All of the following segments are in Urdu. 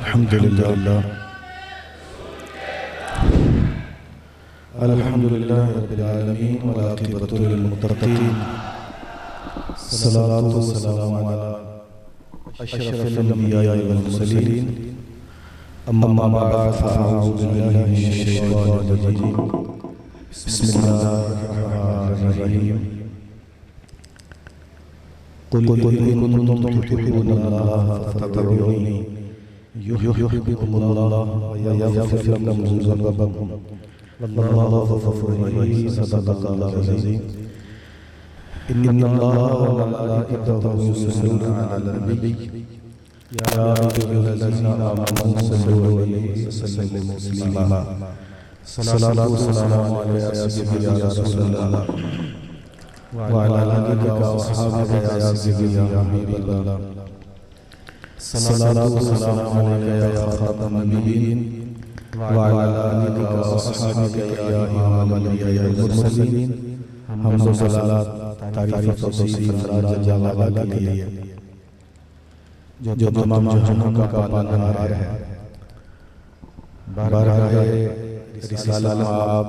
الحمد لله الحمد لله رب العالمين والعاقبة للمتقين الصلاة والسلام على أشرف الأنبياء والمرسلين أما بعد فأعوذ بالله من الشيطان الرجيم بسم الله الرحمن الرحيم قل إن كنتم تحبون الله فاتبعوني يحببكم الله ويغفر لكم ذنوبكم والله غفور رحيم صدق الله العظيم إن الله وملائكته يصلون على النبي يا أيها الذين آمنوا صلوا عليه وسلموا تسليما صلاة والسلام عليك يا رسول الله وعلى آلك وأصحابك يا سيدي يا حبيب الله صلاة والسلام عليك يا خاتم النبيين وعلى آلك وأصحابك يا إمام الأنبياء والمرسلين حمد و صلاة تعریف و توصیف اللہ جل وعلا کے لیے جو تمام جہانوں کا پالنہار ہے، بارگاہ رسالت آپ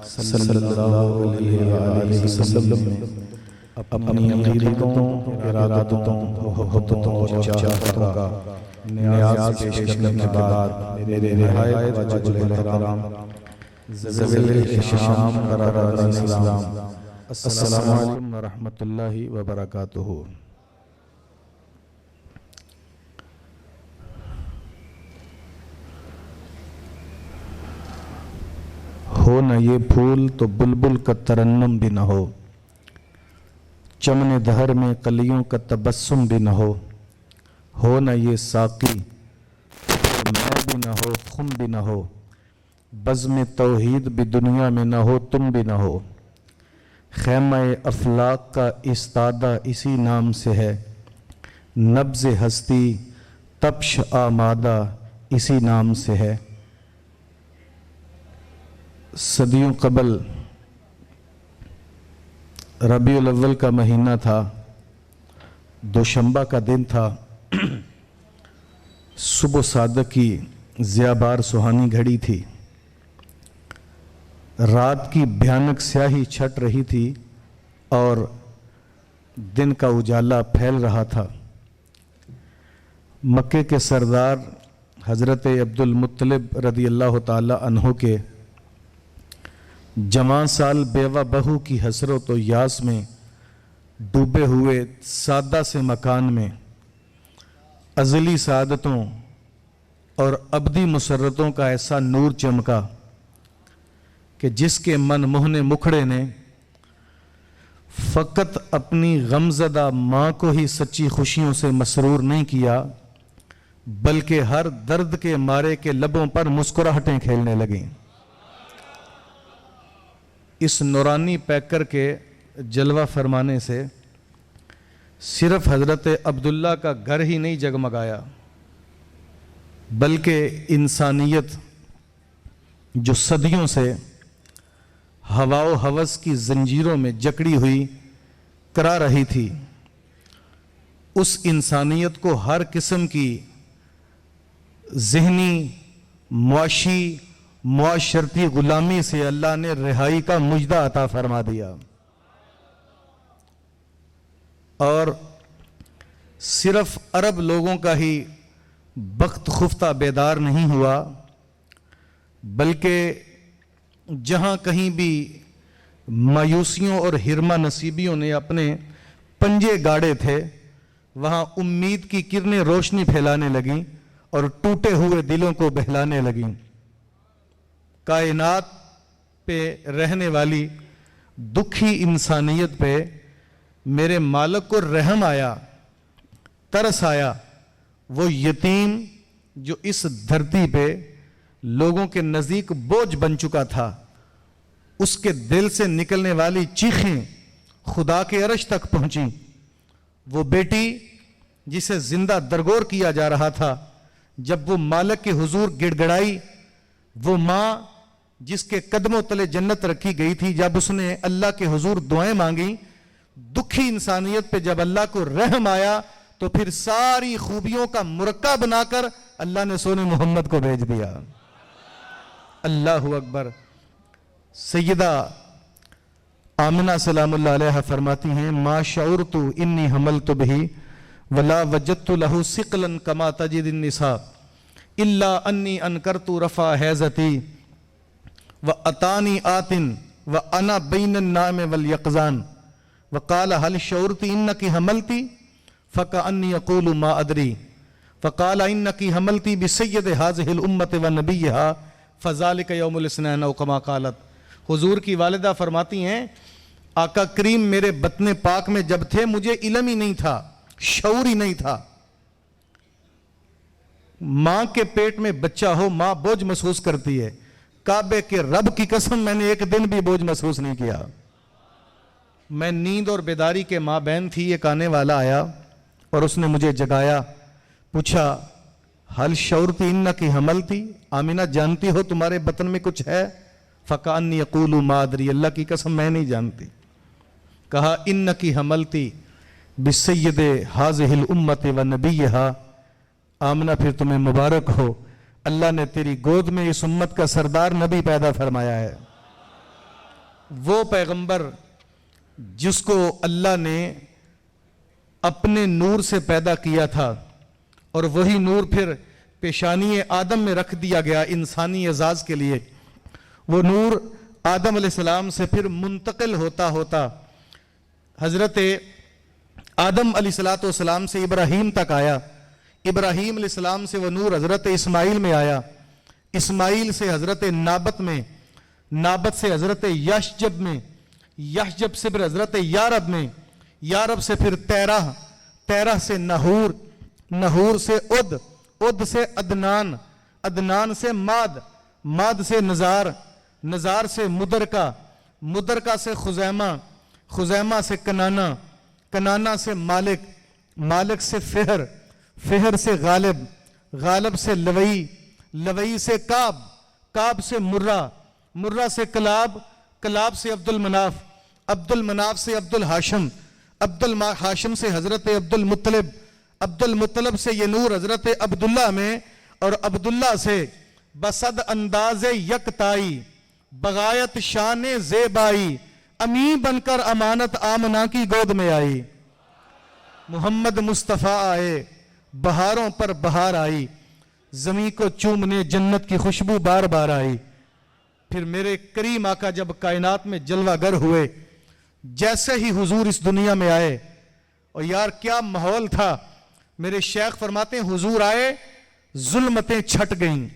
صلی اللہ علیہ وآلہ وسلم میں اپنی عقیدتوں، ارادتوں، محبتوں اور چاہتوں کا نیاز پیش کرنے کے بعد میرے نہایت واجب الاحترام ذوی الاحتشام برادران اسلام، السلام علیکم ورحمۃ اللہ وبرکاتہ۔ ہو نہ یہ پھول تو بلبل کا ترنم بھی نہ ہو، چمن دہر میں کلیوں کا تبسم بھی نہ ہو نہ یہ ساقی تو میں بھی نہ ہو، خم بھی نہ ہو، بزم توحید بھی دنیا میں نہ ہو، تم بھی نہ ہو، خیمہ افلاق کا استادہ اسی نام سے ہے، نبض ہستی تپش آمادہ اسی نام سے ہے۔ صدیوں قبل ربیع الاول کا مہینہ تھا، دوشنبہ کا دن تھا، صبح صادق کی ضیابار سہانی گھڑی تھی، رات کی بھیانک سیاہی چھٹ رہی تھی اور دن کا اجالا پھیل رہا تھا۔ مکے کے سردار حضرت عبد المطلب رضی اللہ تعالی عنہ کے جوان سال بیوہ بہو کی حسرت و یاس میں ڈوبے ہوئے سادہ سے مکان میں ازلی سعادتوں اور ابدی مسرتوں کا ایسا نور چمکا کہ جس کے من موہنے مکھڑے نے فقط اپنی غمزدہ ماں کو ہی سچی خوشیوں سے مسرور نہیں کیا، بلکہ ہر درد کے مارے کے لبوں پر مسکراہٹیں کھیلنے لگیں۔ اس نورانی پیکر کے جلوہ فرمانے سے صرف حضرت عبداللہ کا گھر ہی نہیں جگمگایا، بلکہ انسانیت جو صدیوں سے ہوا و ہوس کی زنجیروں میں جکڑی ہوئی کرا رہی تھی، اس انسانیت کو ہر قسم کی ذہنی، معاشی، معاشرتی غلامی سے اللہ نے رہائی کا مجدہ عطا فرما دیا، اور صرف عرب لوگوں کا ہی بخت خفتہ بیدار نہیں ہوا، بلکہ جہاں کہیں بھی مایوسیوں اور حرمہ نصیبیوں نے اپنے پنجے گاڑے تھے، وہاں امید کی کرنیں روشنی پھیلانے لگیں اور ٹوٹے ہوئے دلوں کو بہلانے لگیں۔ کائنات پہ رہنے والی دکھی انسانیت پہ میرے مالک کو رحم آیا، ترس آیا۔ وہ یتیم جو اس دھرتی پہ لوگوں کے نزدیک بوجھ بن چکا تھا، اس کے دل سے نکلنے والی چیخیں خدا کے عرش تک پہنچیں۔ وہ بیٹی جسے زندہ درگور کیا جا رہا تھا، جب وہ مالک کے حضور گڑ گڑائی، وہ ماں جس کے قدموں تلے جنت رکھی گئی تھی، جب اس نے اللہ کے حضور دعائیں مانگی، دکھی انسانیت پہ جب اللہ کو رحم آیا تو پھر ساری خوبیوں کا مرکب بنا کر اللہ نے سونے محمد کو بھیج دیا. اللہ اکبر. سیدہ آمنہ سلام اللہ علیہ فرماتی ہیں ما شعرت انی حملت بہ ولا وجدت لہ ثقلا کما تجد النساء الا انی انکرت رفع حیضتی واتانی آت وانا بین النائم والیقظان وقال هل شعرت انک حملت فکأنی یقول ما ادری فقال انک حملت بسید هذه الامة ونبیها فذلک یوم الاثنین او کما قالت. حضور کی والدہ فرماتی ہیں آقا کریم میرے بطن پاک میں جب تھے مجھے علم ہی نہیں تھا, شعور ہی نہیں تھا. ماں کے پیٹ میں بچہ ہو ماں بوجھ محسوس کرتی ہے, کعبے کے رب کی قسم میں نے ایک دن بھی بوجھ محسوس نہیں کیا. میں نیند اور بیداری کے ماں بہن تھی, ایک آنے والا آیا اور اس نے مجھے جگایا, پوچھا حل شعرت انکی حملتی, آمینہ جانتی ہو تمہارے بطن میں کچھ ہے؟ فکأنی یقول ما ادری, اللہ کی قسم میں نہیں جانتی. کہا انکی حملتی بسید ہذہ الامۃ ونبیہا, آمنہ پھر تمہیں مبارک ہو, اللہ نے تیری گود میں اس امت کا سردار نبی پیدا فرمایا ہے. وہ پیغمبر جس کو اللہ نے اپنے نور سے پیدا کیا تھا اور وہی نور پھر پیشانی آدم میں رکھ دیا گیا انسانی اعزاز کے لیے. وہ نور آدم علیہ السلام سے پھر منتقل ہوتا ہوتا حضرت آدم علیہ السلام سے ابراہیم تک آیا. ابراہیم علیہ السلام سے وہ نور حضرت اسماعیل میں آیا, اسماعیل سے حضرت نابت میں, نابت سے حضرت یشجب میں, یشجب سے پھر حضرت یارب میں, یارب سے پھر تیرہ, تیرہ سے نحور, نحور سے عد, عد سے عدنان, عدنان سے ماد, ماد سے نزار, نزار سے مدرکہ, مدرکہ سے خزیمہ, خزیمہ سے کنانا, کنانا سے مالک, مالک سے فہر, فہر سے غالب, غالب سے لوئی, لوئی سے کعب, کعب سے مرہ, مرہ سے کلاب, کلاب سے عبد المناف, عبد المناف سے عبد الحاشم, عبد الحاشم سے حضرت عبد المطلب, عبد المطلب سے یہ نور حضرت عبداللہ میں, اور عبداللہ سے بسد انداز یکتائی بغایت شان زیبائی امی بن کر امانت آمنہ کی گود میں آئی. محمد مصطفیٰ آئے بہاروں پر بہار آئی, زمین کو چومنے جنت کی خوشبو بار بار آئی. پھر میرے کریم آقا جب کائنات میں جلوہ گر ہوئے, جیسے ہی حضور اس دنیا میں آئے, اور یار کیا ماحول تھا. میرے شیخ فرماتے ہیں حضور آئے ظلمتیں چھٹ گئیں,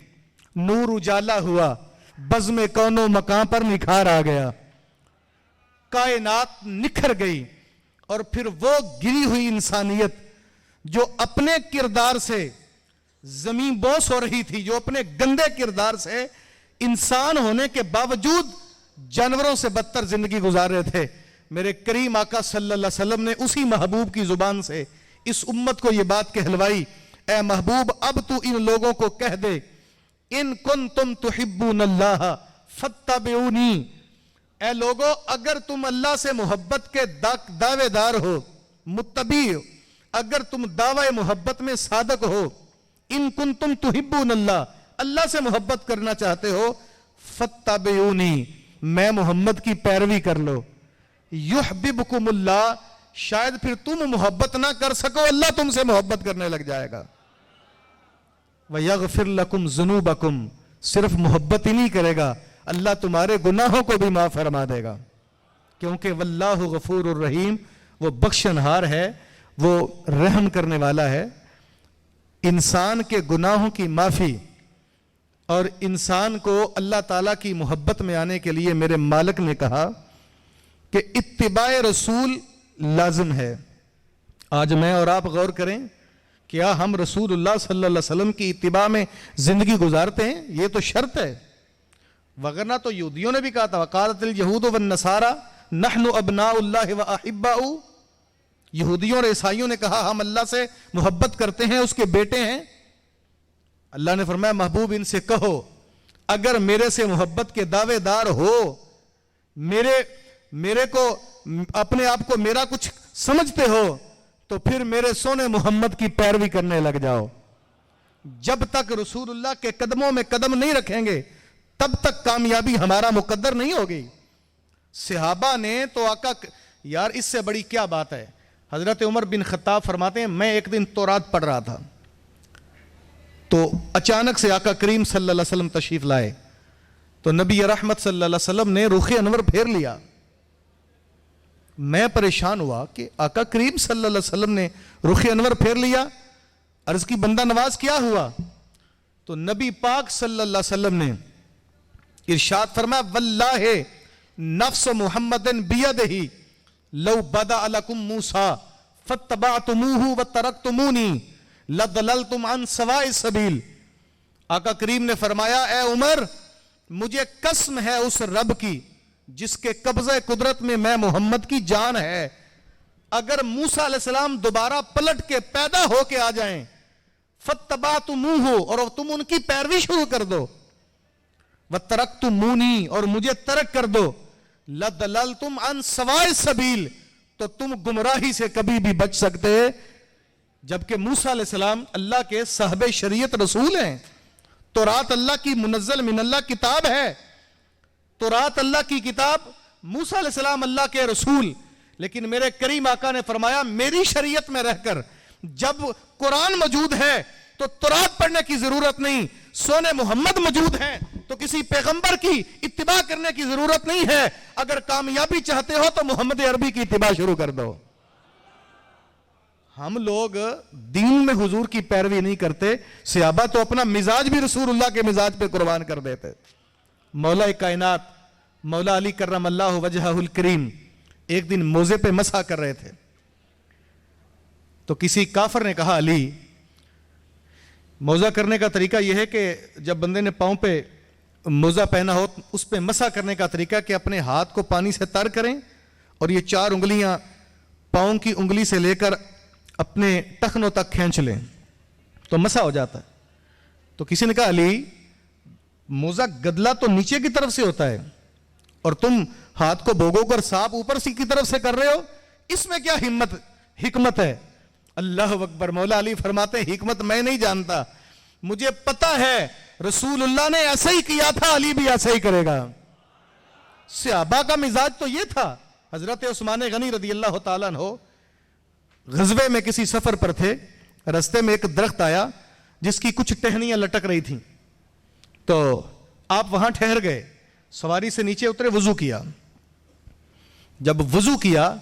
نور اجالا ہوا, بزم کون و مکان پر نکھار آ گیا, کائنات نکھر گئی. اور پھر وہ گری ہوئی انسانیت جو اپنے کردار سے زمین بوس ہو رہی تھی, جو اپنے گندے کردار سے انسان ہونے کے باوجود جانوروں سے بدتر زندگی گزار رہے تھے, میرے کریم آقا صلی اللہ علیہ وسلم نے اسی محبوب کی زبان سے اس امت کو یہ بات کہلوائی, اے محبوب اب تو ان لوگوں کو کہہ دے ان کنتم تحبون اللہ فاتبعونی, اے لوگو اگر تم اللہ سے محبت کے دعوے دار ہو, متبی ہو, اگر تم دعوے محبت میں صادق ہو, ان کنتم تحبون اللہ, اللہ سے محبت کرنا چاہتے ہو, فاتبعونی, میں محمد کی پیروی کر لو, یحببکم اللہ, شاید پھر تم محبت نہ کر سکو, اللہ تم سے محبت کرنے لگ جائے گا. وَيَغْفِرْ لَكُمْ ذُنُوبَكُمْ, صرف محبت ہی نہیں کرے گا, اللہ تمہارے گناہوں کو بھی معاف فرما دے گا, کیونکہ واللہ غفور الرحیم, وہ بخشنہار ہے, وہ رحم کرنے والا ہے. انسان کے گناہوں کی معافی اور انسان کو اللہ تعالیٰ کی محبت میں آنے کے لیے میرے مالک نے کہا کہ اتباع رسول لازم ہے. آج میں اور آپ غور کریں, کیا ہم رسول اللہ صلی اللہ علیہ وسلم کی اتباع میں زندگی گزارتے ہیں؟ یہ تو شرط ہے, وگرنہ تو یہودیوں نے بھی کہا تھا وقالت اليہود والنصارى نحن ابناء اللہ واحباؤہ, یہودیوں اور عیسائیوں نے کہا ہم اللہ سے محبت کرتے ہیں, اس کے بیٹے ہیں. اللہ نے فرمایا محبوب ان سے کہو اگر میرے سے محبت کے دعوے دار ہو, میرے کو اپنے آپ کو میرا کچھ سمجھتے ہو, تو پھر میرے سونے محمد کی پیروی کرنے لگ جاؤ. جب تک رسول اللہ کے قدموں میں قدم نہیں رکھیں گے تب تک کامیابی ہمارا مقدر نہیں ہوگی. صحابہ نے تو آقا یار اس سے بڑی کیا بات ہے. حضرت عمر بن خطاب فرماتے ہیں میں ایک دن تورات پڑھ رہا تھا تو اچانک سے آقا کریم صلی اللہ علیہ وسلم تشریف لائے تو نبی رحمت صلی اللہ علیہ وسلم نے رخ انور پھیر لیا. میں پریشان ہوا کہ آقا کریم صلی اللہ علیہ وسلم نے رخ انور پھیر لیا, عرض کی بندہ نواز کیا ہوا؟ تو نبی پاک صلی اللہ علیہ وسلم نے ارشاد فرمایا واللہ نفس محمد بیدہ لو بدأ لکم موسیٰ فاتبعتموہ وترکتمونی لضللتم عن سواء السبیل. آقا کریم نے فرمایا اے عمر مجھے قسم ہے اس رب کی جس کے قبضہ قدرت میں محمد کی جان ہے, اگر موسیٰ علیہ السلام دوبارہ پلٹ کے پیدا ہو کے آ جائیں فاتبعتموہ اور تم ان کی پیروی شروع کر دو, وترکتمونی اور مجھے ترک کر دو, لضللتم عن سواء السبیل تو تم گمراہی سے کبھی بھی بچ سکتے. جبکہ موسیٰ علیہ السلام اللہ کے صاحب شریعت رسول ہیں, تورات اللہ کی منزل من اللہ کتاب ہے, تورات اللہ کی کتاب, موسیٰ علیہ السلام اللہ کے رسول, لیکن میرے کریم آقا نے فرمایا میری شریعت میں رہ کر جب قرآن موجود ہے تو تورات پڑھنے کی ضرورت نہیں, سونے محمد موجود ہیں تو کسی پیغمبر کی اتباع کرنے کی ضرورت نہیں ہے. اگر کامیابی چاہتے ہو تو محمد عربی کی اتباع شروع کر دو. ہم لوگ دین میں حضور کی پیروی نہیں کرتے, صحابہ تو اپنا مزاج بھی رسول اللہ کے مزاج پہ قربان کر دیتے. مولا کائنات مولا علی کرم اللہ وجہہ الکریم ایک دن موزے پہ مسح کر رہے تھے تو کسی کافر نے کہا علی موزہ کرنے کا طریقہ یہ ہے کہ جب بندے نے پاؤں پہ موزہ پہنا ہو اس پہ مسح کرنے کا طریقہ کہ اپنے ہاتھ کو پانی سے تر کریں اور یہ 4 انگلیاں پاؤں کی انگلی سے لے کر اپنے ٹخنوں تک کھینچ لیں تو مسح ہو جاتا ہے. تو کسی نے کہا علی موزہ گدلا تو نیچے کی طرف سے ہوتا ہے اور تم ہاتھ کو بھگو کر صاف اوپر کی طرف سے کر رہے ہو, اس میں کیا حکمت ہے؟ اللہ اکبر. مولا علی فرماتے ہیں حکمت میں نہیں جانتا, مجھے پتا ہے رسول اللہ نے ایسا ہی کیا تھا, علی بھی ایسا ہی کرے گا. صحابہ کا مزاج تو یہ تھا. حضرت عثمان غنی رضی اللہ تعالیٰ عنہ غزوے میں کسی سفر پر تھے, رستے میں ایک درخت آیا جس کی کچھ ٹہنیاں لٹک رہی تھیں تو آپ وہاں ٹھہر گئے, سواری سے نیچے اترے, وضو کیا. جب وضو کیا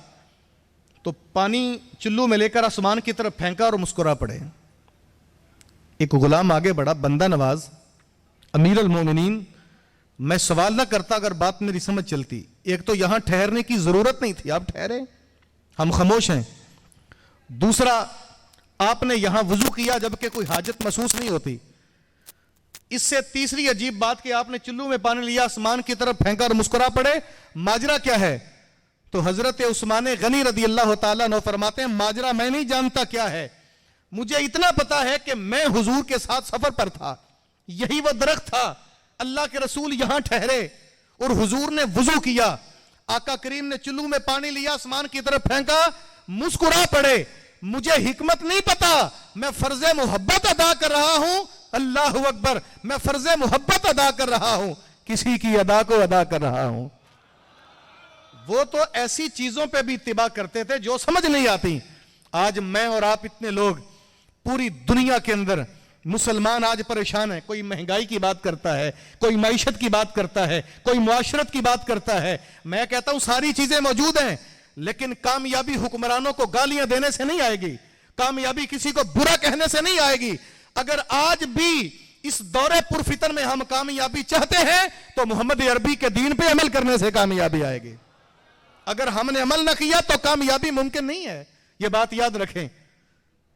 تو پانی چلو میں لے کر آسمان کی طرف پھینکا اور مسکرا پڑے. ایک غلام آگے بڑھا, بندہ نواز امیر المومنین, میں سوال نہ کرتا اگر بات میری سمجھ چلتی. ایک تو یہاں ٹھہرنے کی ضرورت نہیں تھی, آپ ٹھہرے, ہم خاموش ہیں. دوسرا آپ نے یہاں وضو کیا جبکہ کوئی حاجت محسوس نہیں ہوتی. اس سے تیسری عجیب بات کہ آپ نے چلو میں پانی لیا, آسمان کی طرف پھینکا اور مسکرا پڑے, ماجرا کیا ہے؟ تو حضرت عثمان غنی رضی اللہ تعالیٰ عنہ فرماتے ہیں ماجرا میں نہیں جانتا کیا ہے, مجھے اتنا پتا ہے کہ میں حضور کے ساتھ سفر پر تھا, یہی وہ درخت تھا, اللہ کے رسول یہاں ٹھہرے اور حضور نے وضو کیا, آقا کریم نے چلو میں پانی لیا, آسمان کی طرف پھینکا, مسکرا پڑے. مجھے حکمت نہیں پتا, میں فرض محبت ادا کر رہا ہوں. اللہ اکبر, میں فرض محبت ادا کر رہا ہوں, کسی کی ادا کو ادا کر رہا ہوں. وہ تو ایسی چیزوں پہ بھی اتباع کرتے تھے جو سمجھ نہیں آتی. آج میں اور آپ اتنے لوگ پوری دنیا کے اندر مسلمان آج پریشان ہیں. کوئی مہنگائی کی بات کرتا ہے, کوئی معیشت کی بات کرتا ہے, کوئی معاشرت کی بات کرتا ہے. میں کہتا ہوں ساری چیزیں موجود ہیں, لیکن کامیابی حکمرانوں کو گالیاں دینے سے نہیں آئے گی, کامیابی کسی کو برا کہنے سے نہیں آئے گی. اگر آج بھی اس دور پرفتن میں ہم کامیابی چاہتے ہیں تو محمد عربی کے دین پہ عمل کرنے سے کامیابی آئے گی. اگر ہم نے عمل نہ کیا تو کامیابی ممکن نہیں ہے. یہ بات یاد رکھیں,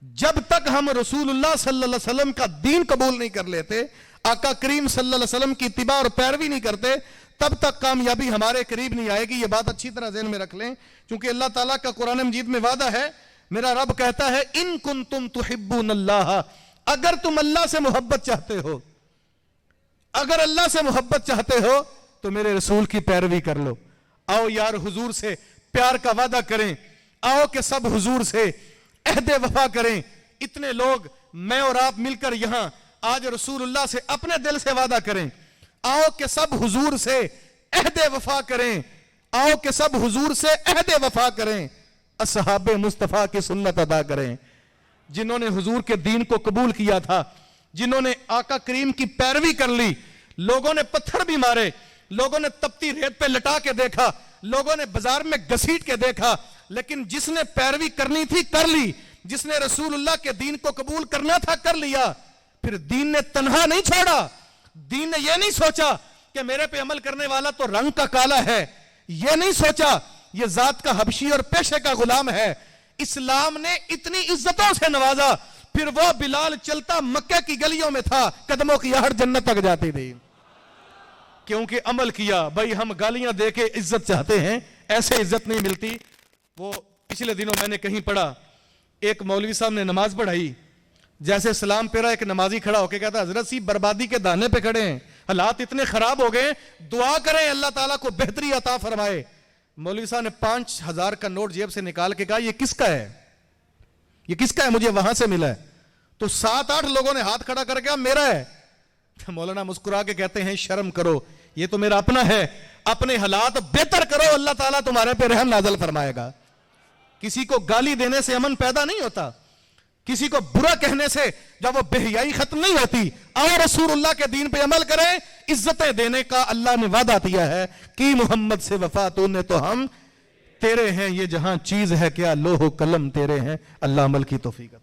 جب تک ہم رسول اللہ صلی اللہ علیہ وسلم کا دین قبول نہیں کر لیتے, آقا کریم صلی اللہ علیہ وسلم کی اتباع اور پیروی نہیں کرتے, تب تک کامیابی ہمارے قریب نہیں آئے گی. یہ بات اچھی طرح ذہن میں رکھ لیں, کیونکہ اللہ تعالیٰ کا قرآن مجید میں وعدہ ہے, میرا رب کہتا ہے ان کنتم تحبون اللہ, اگر تم اللہ سے محبت چاہتے ہو, اگر اللہ سے محبت چاہتے ہو تو میرے رسول کی پیروی کر لو. آؤ یار حضور سے پیار کا وعدہ کریں, آؤ کہ سب حضور سے عہد وفا کریں. اتنے لوگ میں اور آپ مل کر یہاں آج رسول اللہ سے اپنے دل سے وعدہ کریں، آؤ کہ سب حضور سے عہد وفا کریں، آؤ کہ سب حضور سے عہد وفا کریں، اصحاب مصطفیٰ کی سنت ادا کریں، جنہوں نے حضور کے دین کو قبول کیا تھا، جنہوں نے آقا کریم کی پیروی کر لی۔ لوگوں نے پتھر بھی مارے، لوگوں نے تپتی ریت پہ لٹا کے دیکھا، لوگوں نے بازار میں گھسیٹ کے دیکھا، لیکن جس نے پیروی کرنی تھی کر لی، جس نے رسول اللہ کے دین کو قبول کرنا تھا کر لیا۔ پھر دین نے تنہا نہیں چھوڑا، دین نے یہ نہیں سوچا کہ میرے پہ عمل کرنے والا تو رنگ کا کالا ہے، یہ نہیں سوچا یہ ذات کا حبشی اور پیشے کا غلام ہے۔ اسلام نے اتنی عزتوں سے نوازا، پھر وہ بلال چلتا مکہ کی گلیوں میں تھا، قدموں کی آہٹ جنت تک جاتی تھی، کیونکہ عمل کیا۔ بھائی ہم گالیاں دے کے عزت چاہتے ہیں، ایسے عزت نہیں ملتی۔ وہ پچھلے دنوں میں نے کہیں پڑھا، ایک مولوی صاحب نے نماز پڑھائی، جیسے سلام پیرا ایک نمازی کھڑا ہو کے کہتا حضرت سی بربادی کے دانے پہ کھڑے ہیں، حالات اتنے خراب ہو گئے، دعا کریں اللہ تعالیٰ کو بہتری عطا فرمائے۔ مولوی صاحب نے 5000 کا نوٹ جیب سے نکال کے کہا یہ کس کا ہے، یہ کس کا ہے، مجھے وہاں سے ملا ہے۔ تو 7-8 لوگوں نے ہاتھ کھڑا کر کے میرا ہے۔ مولانا مسکرا کے کہتے ہیں شرم کرو، یہ تو میرا اپنا ہے، اپنے حالات بہتر کرو، اللہ تعالیٰ تمہارے پہ رحم نازل فرمائے گا۔ کسی کو گالی دینے سے امن پیدا نہیں ہوتا، کسی کو برا کہنے سے جب وہ بے حیائی ختم نہیں ہوتی۔ اور رسول اللہ کے دین پہ عمل کریں، عزتیں دینے کا اللہ نے وعدہ دیا ہے کہ محمد سے وفا تو نے تو ہم تیرے ہیں، یہ جہاں چیز ہے کیا لوح و قلم تیرے ہیں۔ اللہ عمل کی توفیق۔